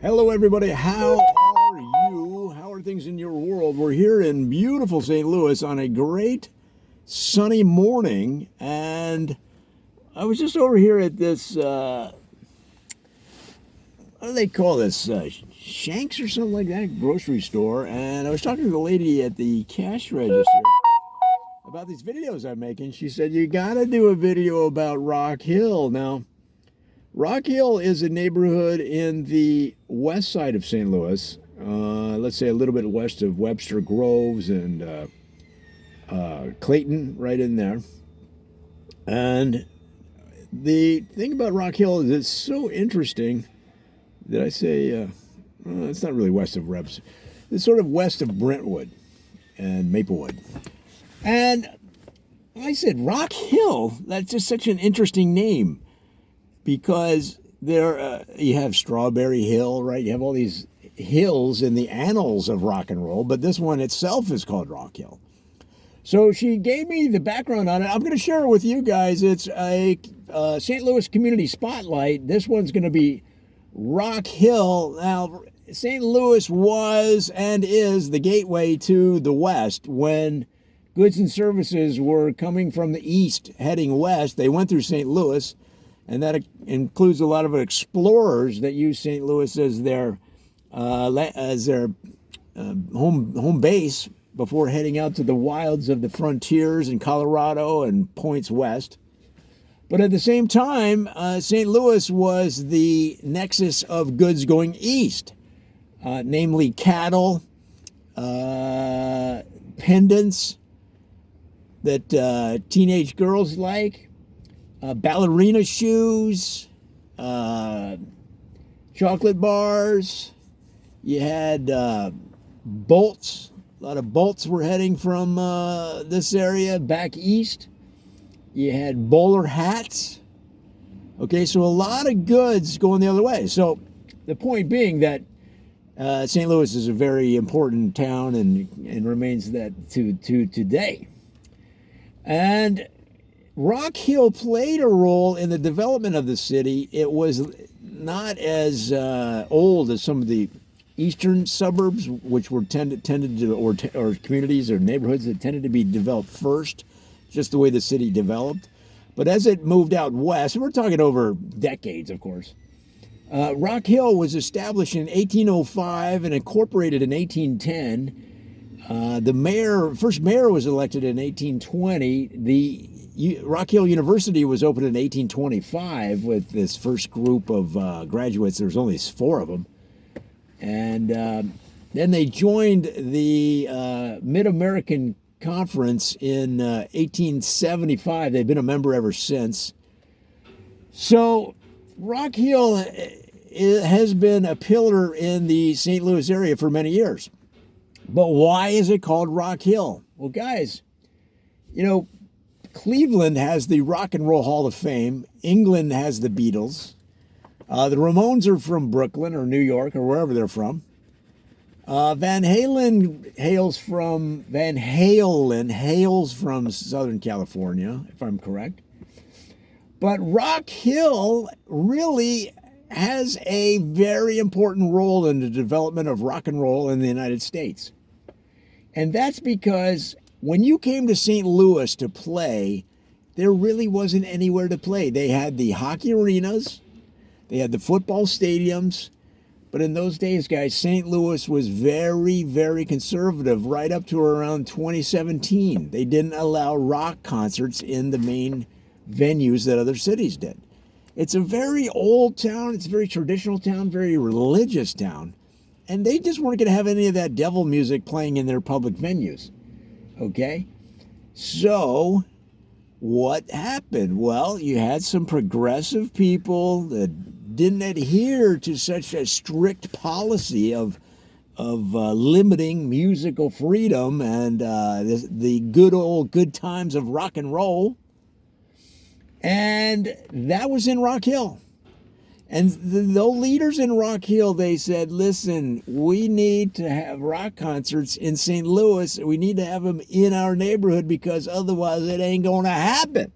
Hello, everybody. How are you? How are things in your world? We're here in beautiful St. Louis on a great sunny morning, and I was just over here at this, what do they call this? Shanks or something like that, grocery store, and I was talking to the lady at the cash register about these videos I'm making. She said, you got to do a video about Rock Hill. Now, Rock Hill is a neighborhood in the west side of St. Louis, let's say a little bit west of Webster Groves and Clayton, right in there. And the thing about Rock Hill is it's so interesting. Did I say, it's not really west of Rebs. It's sort of west of Brentwood and Maplewood. And I said, Rock Hill, that's just such an interesting name. Because there, you have Strawberry Hill, right? You have all these hills in the annals of rock and roll, but this one itself is called Rock Hill. So she gave me the background on it. I'm going to share it with you guys. It's a St. Louis Community Spotlight. This one's going to be Rock Hill. Now, St. Louis was and is the gateway to the West. When goods and services were coming from the east, heading west, they went through St. Louis. And that includes a lot of explorers that use St. Louis as their home base before heading out to the wilds of the frontiers in Colorado and points west. But at the same time, St. Louis was the nexus of goods going east, namely cattle, pendants that teenage girls like. Ballerina shoes, chocolate bars. You had bolts. A lot of bolts were heading from this area back east. You had bowler hats. Okay, so a lot of goods going the other way. So the point being that St. Louis is a very important town and remains that to today. And Rock Hill played a role in the development of the city. It was not as old as some of the eastern suburbs, which were tended to, or communities or neighborhoods that tended to be developed first, just the way the city developed. But as it moved out west, and we're talking over decades, of course, Rock Hill was established in 1805 and incorporated in 1810. The first mayor was elected in 1820. The Rock Hill University was opened in 1825 with this first group of graduates. There's only 4 of them. And then they joined the Mid-American Conference in 1875. They've been a member ever since. So Rock Hill has been a pillar in the St. Louis area for many years. But why is it called Rock Hill? Well, guys, you know, Cleveland has the Rock and Roll Hall of Fame. England has the Beatles. The Ramones are from Brooklyn or New York or wherever they're from. Van Halen hails from Southern California, if I'm correct. But Rock Hill really has a very important role in the development of rock and roll in the United States. And that's because when you came to St. Louis to play, there really wasn't anywhere to play. They had the hockey arenas, they had the football stadiums, but in those days, guys, St. Louis was very, very conservative right up to around 2017. They didn't allow rock concerts in the main venues that other cities did. It's a very old town, it's a very traditional town, very religious town, and they just weren't going to have any of that devil music playing in their public venues. Okay, so what happened? Well, you had some progressive people that didn't adhere to such a strict policy of limiting musical freedom and the good times of rock and roll, and that was in Rock Hill. And the leaders in Rock Hill, they said, listen, we need to have rock concerts in St. Louis. We need to have them in our neighborhood because otherwise it ain't going to happen.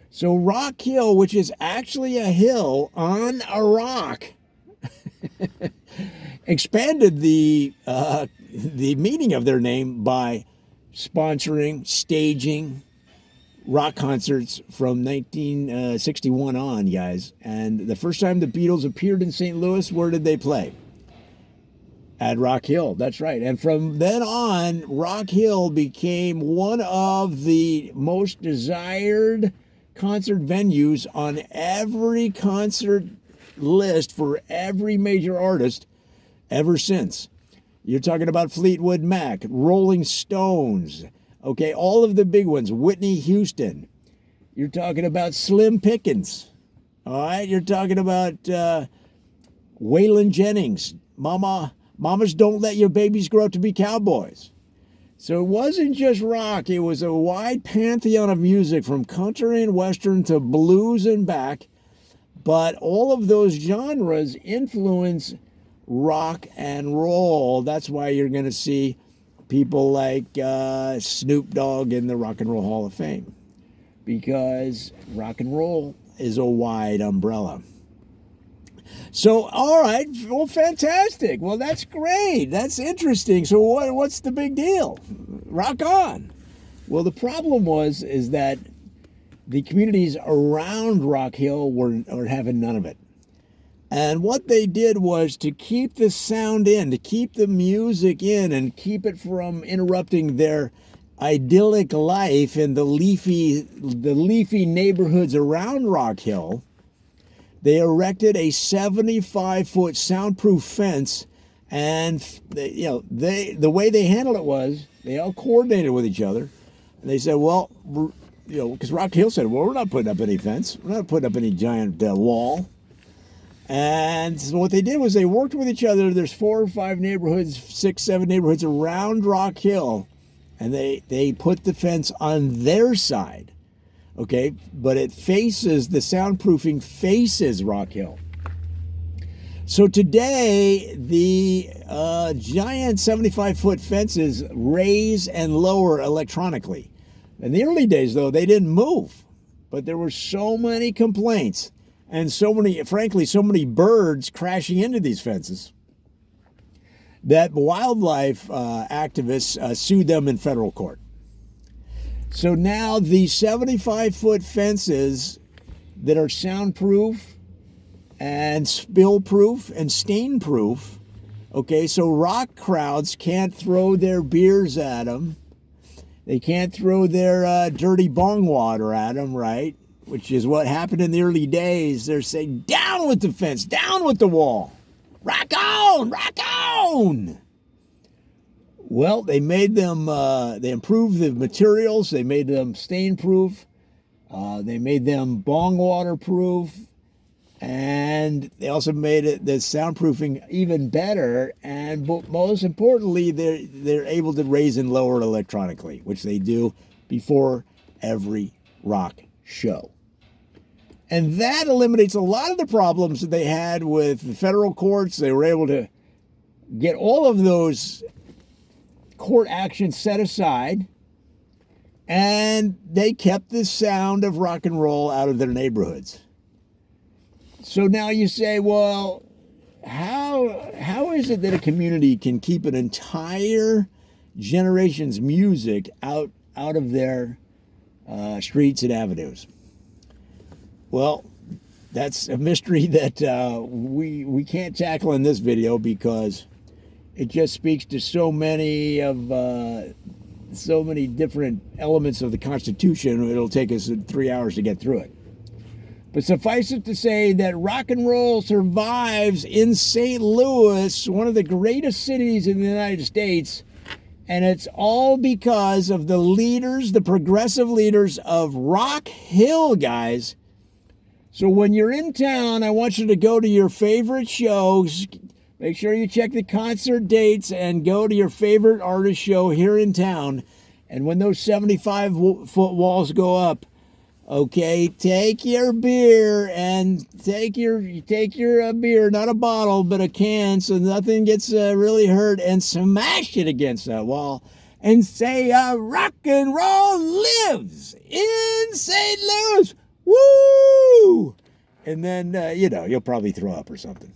So Rock Hill, which is actually a hill on a rock, expanded the meaning of their name by sponsoring, staging rock concerts from 1961 on, guys. And the first time the Beatles appeared in St. Louis, where did they play? At Rock Hill, that's right. And from then on, Rock Hill became one of the most desired concert venues on every concert list for every major artist ever since. You're talking about Fleetwood Mac, Rolling Stones, okay, all of the big ones, Whitney Houston. You're talking about Slim Pickens, all right? You're talking about Waylon Jennings, Mamas Don't Let Your Babies Grow Up to Be Cowboys. So it wasn't just rock. It was a wide pantheon of music from country and western to blues and back. But all of those genres influence rock and roll. That's why you're going to see people like Snoop Dogg in the Rock and Roll Hall of Fame. Because rock and roll is a wide umbrella. So, all right, well, fantastic. Well, that's great. That's interesting. So what's the big deal? Rock on. Well, the problem is that the communities around Rock Hill were having none of it. And what they did was to keep the sound in, to keep the music in and keep it from interrupting their idyllic life in the leafy neighborhoods around Rock Hill. They erected a 75-foot soundproof fence, and the way they handled it was they all coordinated with each other, and they said, well, because Rock Hill said, well, we're not putting up any fence, we're not putting up any giant wall, and so what they did was they worked with each other. There's 4 or 5 neighborhoods, 6, 7 neighborhoods around Rock Hill, and they put the fence on their side. Okay, but the soundproofing faces Rock Hill. So today, the giant 75-foot fences raise and lower electronically. In the early days, though, they didn't move. But there were so many complaints and so many birds crashing into these fences that wildlife activists sued them in federal court. So now the 75-foot fences that are soundproof and spill-proof and stain-proof, okay, so rock crowds can't throw their beers at them. They can't throw their dirty bong water at them, right? Which is what happened in the early days. They're saying, down with the fence, down with the wall. Rock on, rock on. Well, they made them, they improved the materials. They made them stain-proof. They made them bong water-proof. And they also made the soundproofing even better. And most importantly, they're able to raise and lower electronically, which they do before every rock show. And that eliminates a lot of the problems that they had with the federal courts. They were able to get all of those court action set aside, and they kept the sound of rock and roll out of their neighborhoods. So now you say, well, how is it that a community can keep an entire generation's music out of their streets and avenues? Well, that's a mystery that we can't tackle in this video, because it just speaks to so many different elements of the Constitution. It'll take us 3 hours to get through it. But suffice it to say that rock and roll survives in St. Louis, one of the greatest cities in the United States, and it's all because of the leaders, the progressive leaders of Rock Hill, guys. So when you're in town, I want you to go to your favorite shows. Make sure you check the concert dates and go to your favorite artist show here in town. And when those 75-foot walls go up, okay, take your beer and take your beer, not a bottle, but a can, so nothing gets really hurt, and smash it against that wall and say, rock and roll lives in St. Louis. Woo! And then, you'll probably throw up or something.